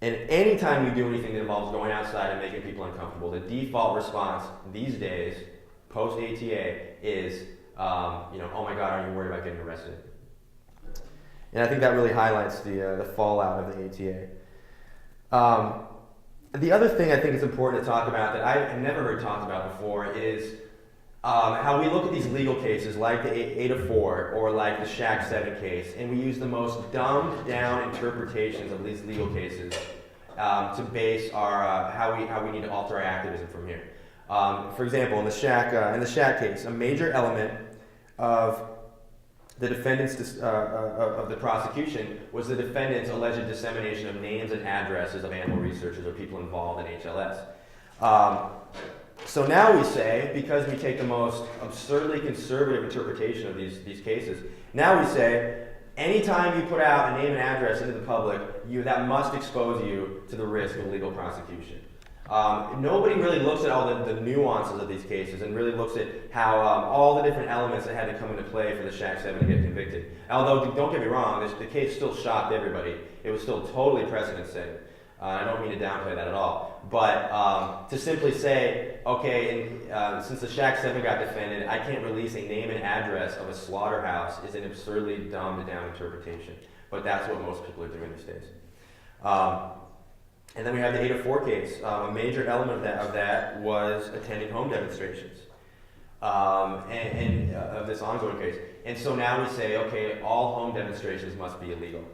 And anytime you do anything that involves going outside and making people uncomfortable, the default response these days, post-ATA, is, oh my God, are you worried about getting arrested? And I think that really highlights the fallout of the ATA. The other thing I think is important to talk about that I've never heard talked about before is how we look at these legal cases like the Ada 4 or like the Shack 7 case, and we use the most dumbed down interpretations of these legal cases to base our how we need to alter our activism from here. For example, in the Shack case, a major element of the defendant's of the prosecution was the defendant's alleged dissemination of names and addresses of animal researchers or people involved in HLS. So now we say, because we take the most absurdly conservative interpretation of these cases, now we say, anytime you put out a name and address into the public, that must expose you to the risk of legal prosecution. Nobody really looks at all the nuances of these cases and really looks at how all the different elements that had to come into play for the Shack 7 to get convicted. Although, don't get me wrong, the case still shocked everybody. It was still totally precedent-setting. I don't mean to downplay that at all. But to simply say, okay, since the Shack 7 got defended, I can't release a name and address of a slaughterhouse is an absurdly dumbed-down interpretation. But that's what most people are doing these days. And then we have the Ada 4 case. A major element of that was attending home demonstrations and of this ongoing case. And so now we say, okay, all home demonstrations must be illegal.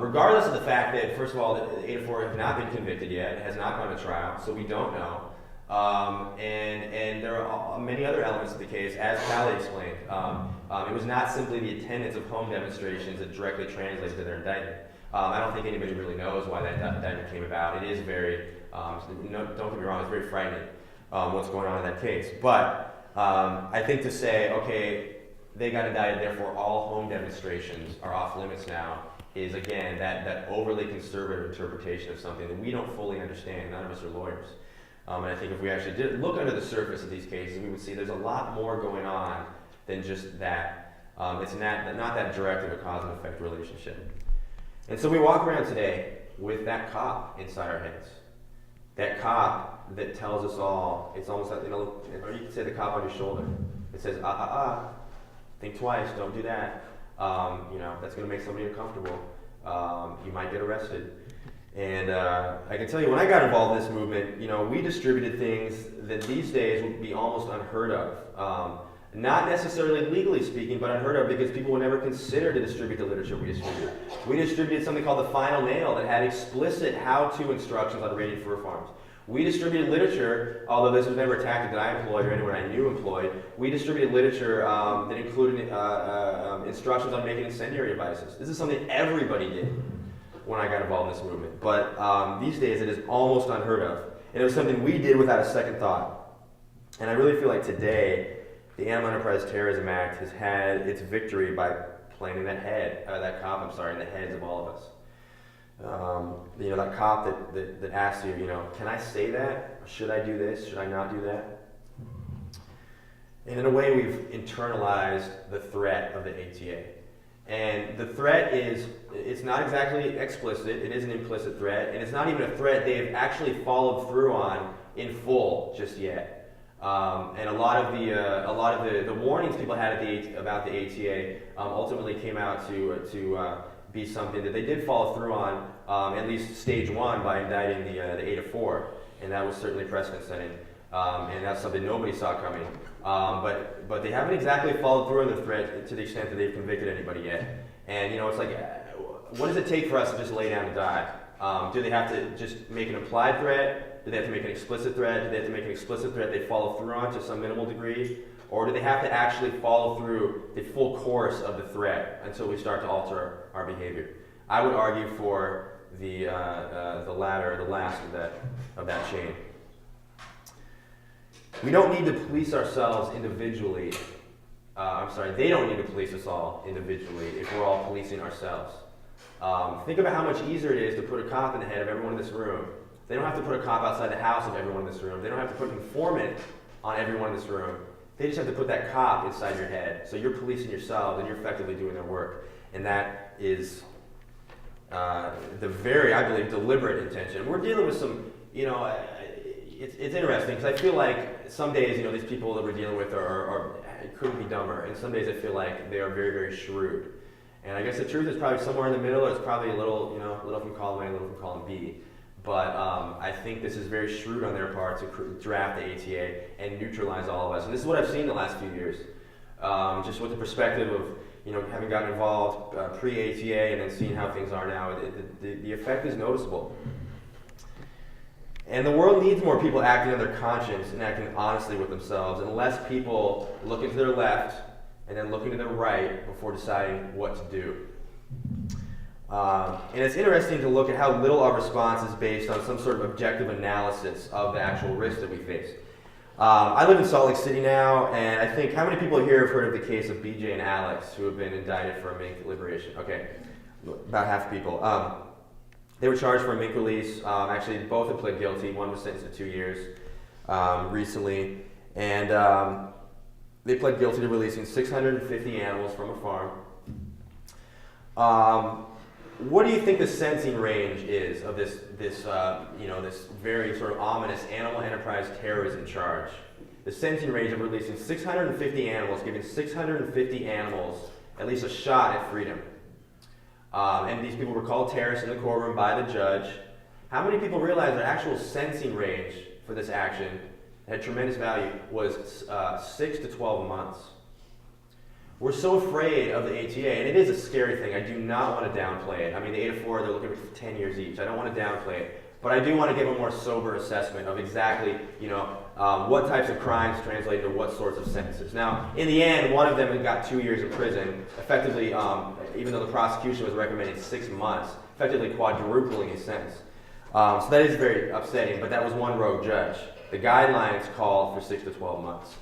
Regardless of the fact that, first of all, the Ada 4 has not been convicted yet, it has not gone to trial, so we don't know. And there are many other elements of the case, as Callie explained. It was not simply the attendance of home demonstrations that directly translates to their indictment. I don't think anybody really knows why that indictment came about. It is very, don't get me wrong, it's very frightening what's going on in that case. But I think to say, okay, they got indicted, therefore all home demonstrations are off limits now, is again that overly conservative interpretation of something that we don't fully understand. None of us are lawyers. And I think if we actually did look under the surface of these cases, we would see there's a lot more going on than just that. It's not that direct of a cause and effect relationship. And so we walk around today with that cop inside our heads. That cop that tells us all, it's almost like, or you could say the cop on your shoulder. It says, think twice, don't do that. That's going to make somebody uncomfortable. You might get arrested. And I can tell you, when I got involved in this movement, we distributed things that these days would be almost unheard of. Not necessarily legally speaking, but unheard of because people would never consider to distribute the literature we distributed. We distributed something called the Final Nail that had explicit how-to instructions on raiding fur farms. We distributed literature, although this was never a tactic that I employed or anyone I knew employed. We distributed literature that included instructions on making incendiary devices. This is something everybody did when I got involved in this movement. But these days it is almost unheard of. And it was something we did without a second thought. And I really feel like today, the Animal Enterprise Terrorism Act has had its victory by planting that cop in the heads of all of us. That cop that asks you, can I say that? Should I do this? Should I not do that? And in a way, we've internalized the threat of the ATA. And the threat it's not exactly explicit, it is an implicit threat, and it's not even a threat they've actually followed through on in full just yet. And a lot of the warnings people had about the ATA ultimately came out to be something that they did follow through on, at least stage one, by indicting the Ada 4, and that was certainly precedent setting, and that's something nobody saw coming. But they haven't exactly followed through on the threat to the extent that they've convicted anybody yet. And it's like, what does it take for us to just lay down and die? Do they have to just make an implied threat? Do they have to make an explicit threat? Do they have to make an explicit threat they follow through on to some minimal degree? Or do they have to actually follow through the full course of the threat until we start to alter our behavior? I would argue for the latter, the last of that chain. We don't need to police ourselves individually. They don't need to police us all individually if we're all policing ourselves. Think about how much easier it is to put a cop in the head of everyone in this room. They don't have to put a cop outside the house of everyone in this room. They don't have to put an informant on everyone in this room. They just have to put that cop inside your head. So you're policing yourselves and you're effectively doing their work. And that is the very, I believe, deliberate intention. We're dealing with some, it's interesting because I feel like some days, these people that we're dealing with are couldn't be dumber, and some days I feel like they are very, very shrewd. And I guess the truth is probably somewhere in the middle, or it's probably a little, a little from column A, a little from column B. But I think this is very shrewd on their part to draft the ATA and neutralize all of us. And this is what I've seen the last few years, just with the perspective of having gotten involved pre-ATA and then seeing how things are now. The effect is noticeable. And the world needs more people acting on their conscience and acting honestly with themselves, and less people looking to their left and then looking to their right before deciding what to do. And it's interesting to look at how little our response is based on some sort of objective analysis of the actual risk that we face. I live in Salt Lake City now, and I think, how many people here have heard of the case of BJ and Alex, who have been indicted for a mink liberation? Okay, about half the people. They were charged for a mink release. Actually, both have pled guilty. One was sentenced to 2 years recently, and they pled guilty to releasing 650 animals from a farm. What do you think the sentencing range is of this very sort of ominous animal enterprise terrorism charge? The sentencing range of releasing 650 animals, giving 650 animals at least a shot at freedom. And these people were called terrorists in the courtroom by the judge. How many people realize their actual sentencing range for this action had tremendous value was 6 to 12 months? We're so afraid of the ATA, and it is a scary thing. I do not want to downplay it. I mean, the 8 to 4, they're looking for 10 years each. I don't want to downplay it, but I do want to give a more sober assessment of exactly, what types of crimes translate to what sorts of sentences. Now, in the end, one of them got 2 years in prison, effectively, even though the prosecution was recommending 6 months, effectively quadrupling his sentence. So that is very upsetting, but that was one rogue judge. The guidelines call for 6 to 12 months.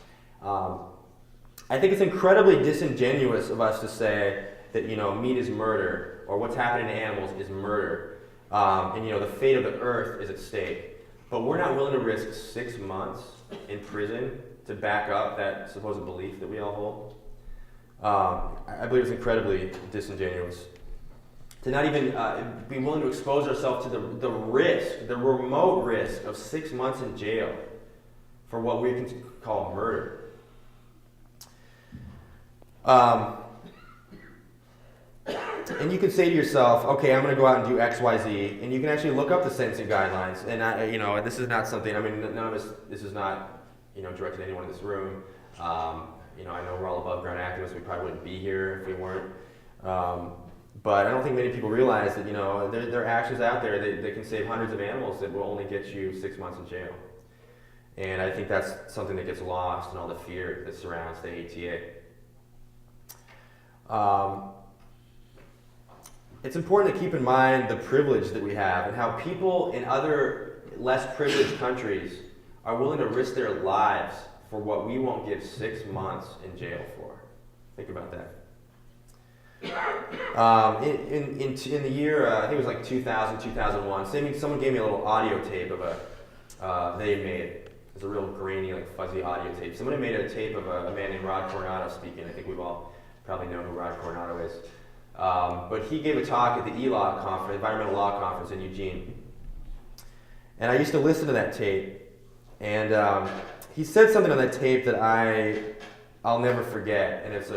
I think it's incredibly disingenuous of us to say that meat is murder, or what's happening to animals is murder, and the fate of the earth is at stake. But we're not willing to risk 6 months in prison to back up that supposed belief that we all hold. I believe it's incredibly disingenuous to not even be willing to expose ourselves to the risk, the remote risk of 6 months in jail for what we can call murder. And you can say to yourself, okay, I'm going to go out and do X, Y, Z, and you can actually look up the sentencing guidelines. And this is not something. I mean, none of us. This is not, directed to anyone in this room. I know we're all above ground activists. We probably wouldn't be here if we weren't. But I don't think many people realize that there are actions out there that can save hundreds of animals that will only get you 6 months in jail. And I think that's something that gets lost in all the fear that surrounds the ATA. It's important to keep in mind the privilege that we have and how people in other less privileged countries are willing to risk their lives for what we won't give 6 months in jail for. Think about that. In the year, I think it was like 2000, 2001, someone game me a little audio tape of they had made. It was a real grainy, like fuzzy audio tape. Somebody made a tape of a man named Rod Coronado speaking. I think we've all probably know who Rod Coronado is. But he gave a talk at the ELAW conference, Environmental Law Conference in Eugene. And I used to listen to that tape. And he said something on that tape that I'll never forget. And it's